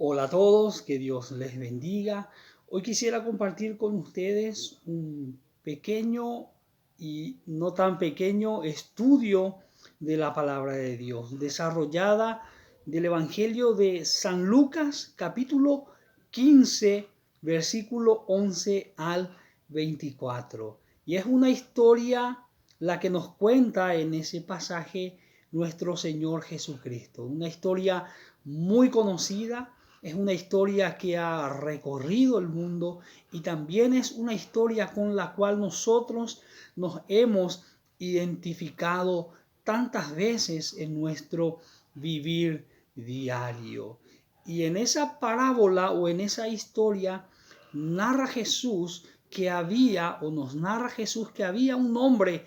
Hola a todos, que Dios les bendiga. Hoy quisiera compartir con ustedes un pequeño y no tan pequeño estudio de la palabra de Dios, desarrollada del Evangelio de San Lucas, capítulo 15, versículo 11 al 24. Y es una historia la que nos cuenta en ese pasaje nuestro Señor Jesucristo. Una historia muy conocida, es una historia que ha recorrido el mundo y también es una historia con la cual nosotros nos hemos identificado tantas veces en nuestro vivir diario. Y en esa parábola o en esa historia narra Jesús que había, o nos narra Jesús que había un hombre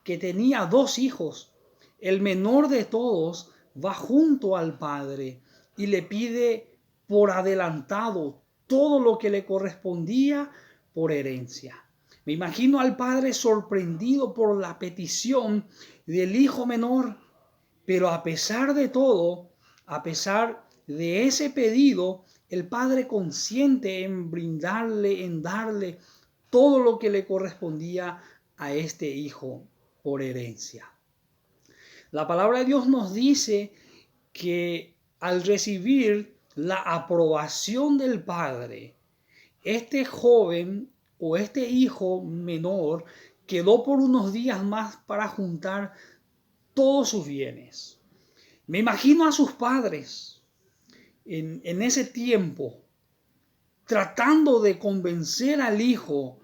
que tenía dos hijos. El menor de todos va junto al padre y le pide por adelantado todo lo que le correspondía por herencia. Me imagino al padre sorprendido por la petición del hijo menor, pero a pesar de todo, a pesar de ese pedido, el padre consiente en brindarle, en darle todo lo que le correspondía a este hijo por herencia. La palabra de Dios nos dice que al recibir la aprobación del padre, este joven o este hijo menor quedó por unos días más para juntar todos sus bienes. Me imagino a sus padres en ese tiempo tratando de convencer al hijo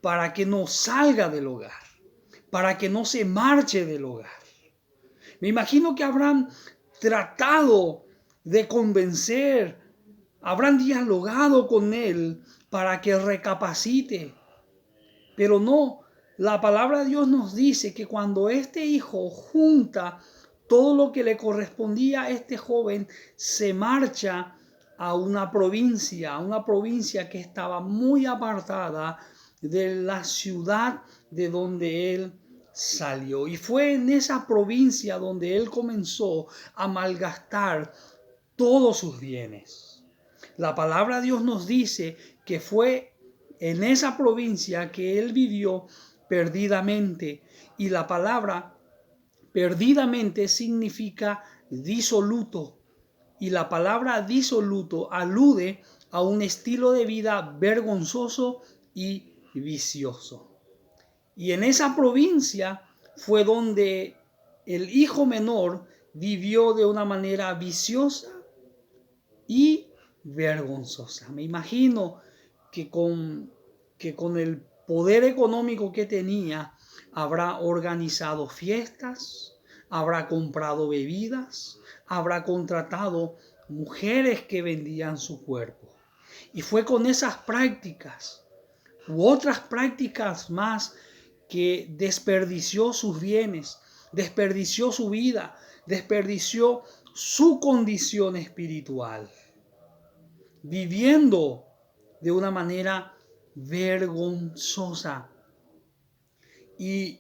para que no salga del hogar, para que no se marche del hogar. Me imagino que habrán tratado de convencer, habrán dialogado con él para que recapacite. Pero no, la palabra de Dios nos dice que cuando este hijo junta todo lo que le correspondía a este joven, se marcha a una provincia que estaba muy apartada de la ciudad de donde él salió. Y fue en esa provincia donde él comenzó a malgastar todos sus bienes. La palabra de Dios nos dice que fue en esa provincia que él vivió perdidamente. Y la palabra perdidamente significa disoluto. Y la palabra disoluto alude a un estilo de vida vergonzoso y vicioso. Y en esa provincia fue donde el hijo menor vivió de una manera viciosa y vergonzosa. Me imagino que con el poder económico que tenía, habrá organizado fiestas, habrá comprado bebidas, habrá contratado mujeres que vendían su cuerpo. Y fue con esas prácticas u otras prácticas más que desperdició sus bienes, desperdició su vida, desperdició su condición espiritual, viviendo de una manera vergonzosa. Y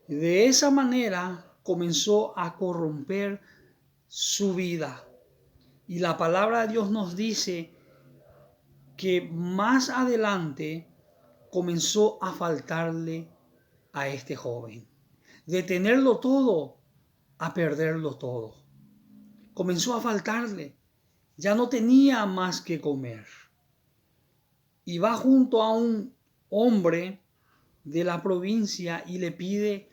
de esa manera comenzó a corromper su vida. Y la palabra de Dios nos dice que más adelante comenzó a faltarle a este joven. De tenerlo todo a perderlo todo. Comenzó a faltarle. Ya no tenía más que comer. Y va junto a un hombre de la provincia y le pide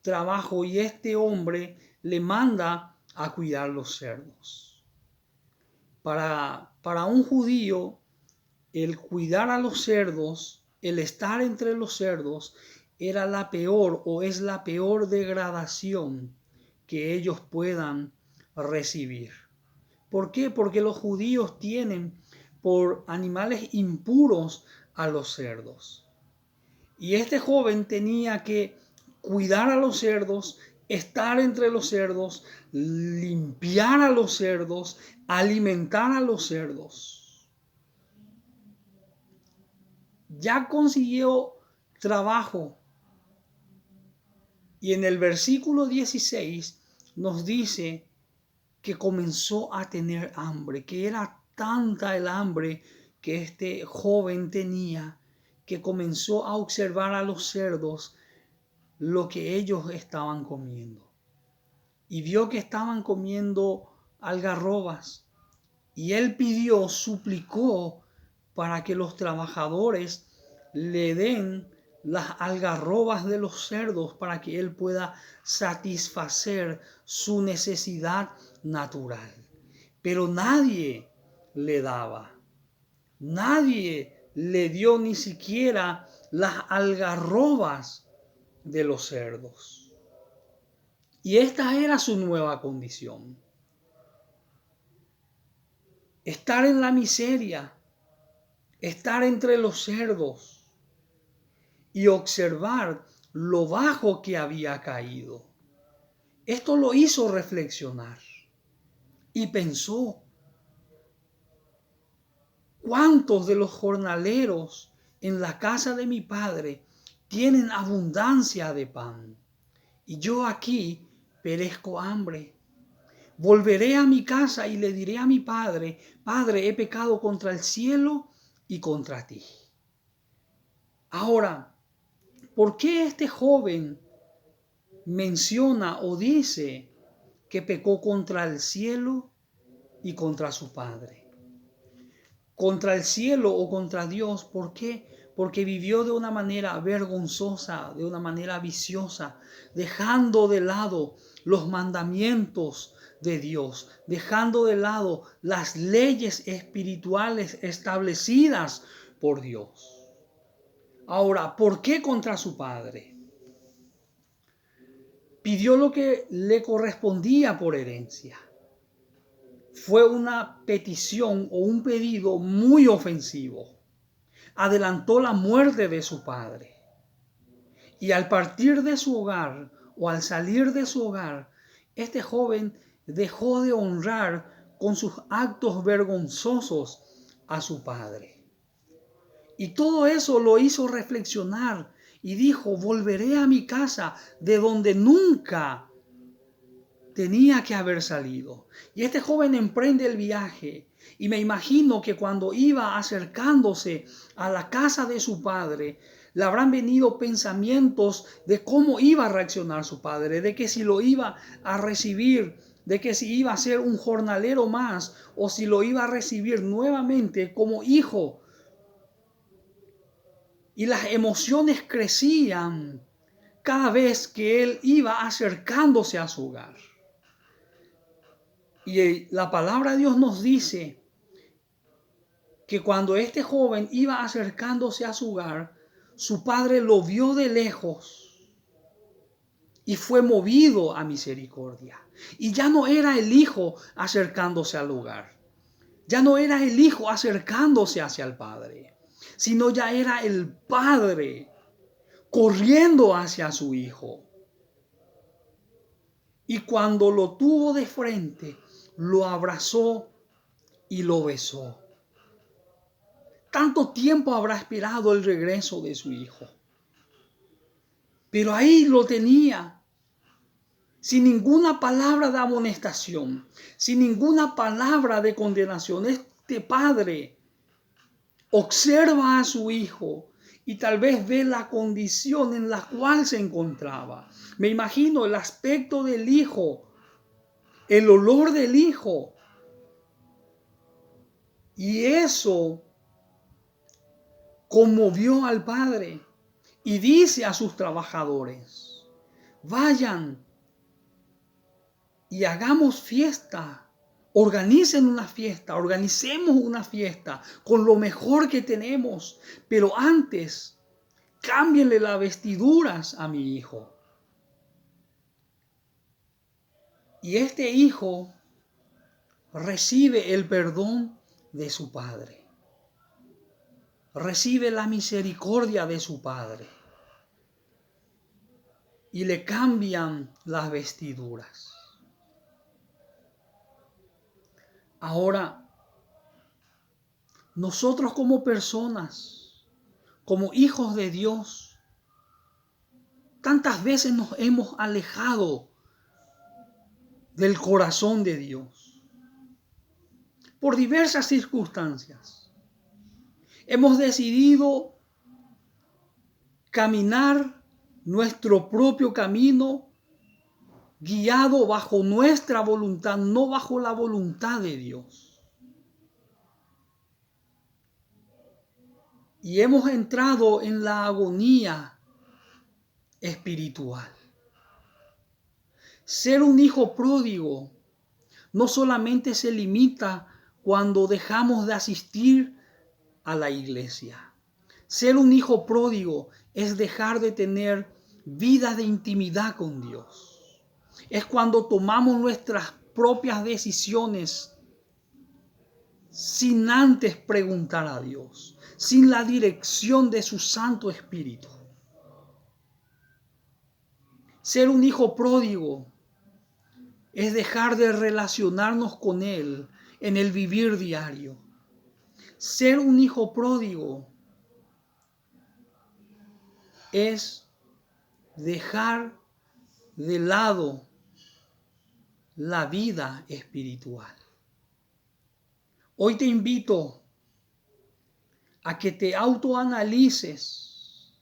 trabajo, y este hombre le manda a cuidar los cerdos. Para un judío, el cuidar a los cerdos, el estar entre los cerdos, era la peor o es la peor degradación que ellos puedan recibir. ¿Por qué? Porque los judíos tienen por animales impuros a los cerdos. Y este joven tenía que cuidar a los cerdos, estar entre los cerdos, limpiar a los cerdos, alimentar a los cerdos. Ya consiguió trabajo. Y en el versículo 16 nos dice que comenzó a tener hambre, que era tanta el hambre que este joven tenía, que comenzó a observar a los cerdos lo que ellos estaban comiendo. Y vio que estaban comiendo algarrobas. Y él pidió, suplicó para que los trabajadores le den las algarrobas de los cerdos para que él pueda satisfacer su necesidad natural. Pero nadie le daba. Nadie le dio ni siquiera las algarrobas de los cerdos. Y esta era su nueva condición. Estar en la miseria, estar entre los cerdos y observar lo bajo que había caído. Esto lo hizo reflexionar y pensó, ¿cuántos de los jornaleros en la casa de mi padre tienen abundancia de pan? Y yo aquí perezco hambre. Volveré a mi casa y le diré a mi padre, Padre, he pecado contra el cielo y contra ti. Ahora, ¿por qué este joven menciona o dice que pecó contra el cielo y contra su padre? Contra el cielo o contra Dios, ¿por qué? Porque vivió de una manera vergonzosa, de una manera viciosa, dejando de lado los mandamientos de Dios, dejando de lado las leyes espirituales establecidas por Dios. Ahora, ¿por qué contra su padre? Pidió lo que le correspondía por herencia. Fue una petición o un pedido muy ofensivo. Adelantó la muerte de su padre. Y al partir de su hogar o al salir de su hogar, este joven dejó de honrar con sus actos vergonzosos a su padre. Y todo eso lo hizo reflexionar y dijo, volveré a mi casa de donde nunca tenía que haber salido. Y este joven emprende el viaje. Y me imagino que cuando iba acercándose a la casa de su padre, le habrán venido pensamientos de cómo iba a reaccionar su padre, de que si lo iba a recibir, de que si iba a ser un jornalero más o si lo iba a recibir nuevamente como hijo. Y las emociones crecían cada vez que él iba acercándose a su hogar. Y la palabra de Dios nos dice que cuando este joven iba acercándose a su hogar, su padre lo vio de lejos y fue movido a misericordia. Y ya no era el hijo acercándose al hogar, ya no era el hijo acercándose hacia el padre, sino ya era el padre corriendo hacia su hijo. Y cuando lo tuvo de frente, lo abrazó y lo besó. Tanto tiempo habrá esperado el regreso de su hijo. Pero ahí lo tenía, sin ninguna palabra de amonestación, sin ninguna palabra de condenación. Este padre observa a su hijo y tal vez ve la condición en la cual se encontraba. Me imagino el aspecto del hijo, el olor del hijo. Y eso conmovió al padre y dice a sus trabajadores, vayan y hagamos fiesta, organicemos una fiesta con lo mejor que tenemos, pero antes cámbienle las vestiduras a mi hijo. Y este hijo recibe el perdón de su padre. Recibe la misericordia de su padre. Y le cambian las vestiduras. Ahora, nosotros como personas, como hijos de Dios, tantas veces nos hemos alejado del corazón de Dios. por diversas circunstancias, hemos decidido caminar nuestro propio camino, guiado bajo nuestra voluntad, no bajo la voluntad de Dios. Y hemos entrado en la agonía espiritual. Ser un hijo pródigo no solamente se limita cuando dejamos de asistir a la iglesia. Ser un hijo pródigo es dejar de tener vida de intimidad con Dios. Es cuando tomamos nuestras propias decisiones sin antes preguntar a Dios, sin la dirección de su Santo Espíritu. Ser un hijo pródigo es dejar de relacionarnos con Él en el vivir diario. Ser un hijo pródigo es dejar de lado la vida espiritual. Hoy te invito a que te autoanalices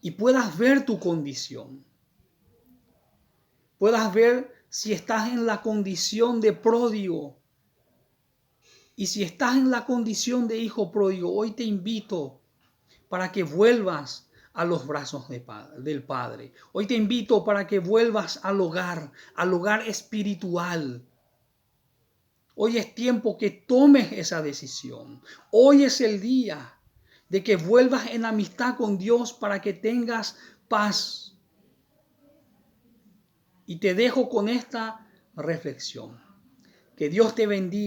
y puedas ver tu condición. Puedas ver si estás en la condición de pródigo. Y si estás en la condición de hijo pródigo, hoy te invito para que vuelvas a los brazos del Padre. Hoy te invito para que vuelvas al hogar espiritual. Hoy es tiempo que tomes esa decisión. Hoy es el día de que vuelvas en amistad con Dios para que tengas paz. Y te dejo con esta reflexión. Que Dios te bendiga.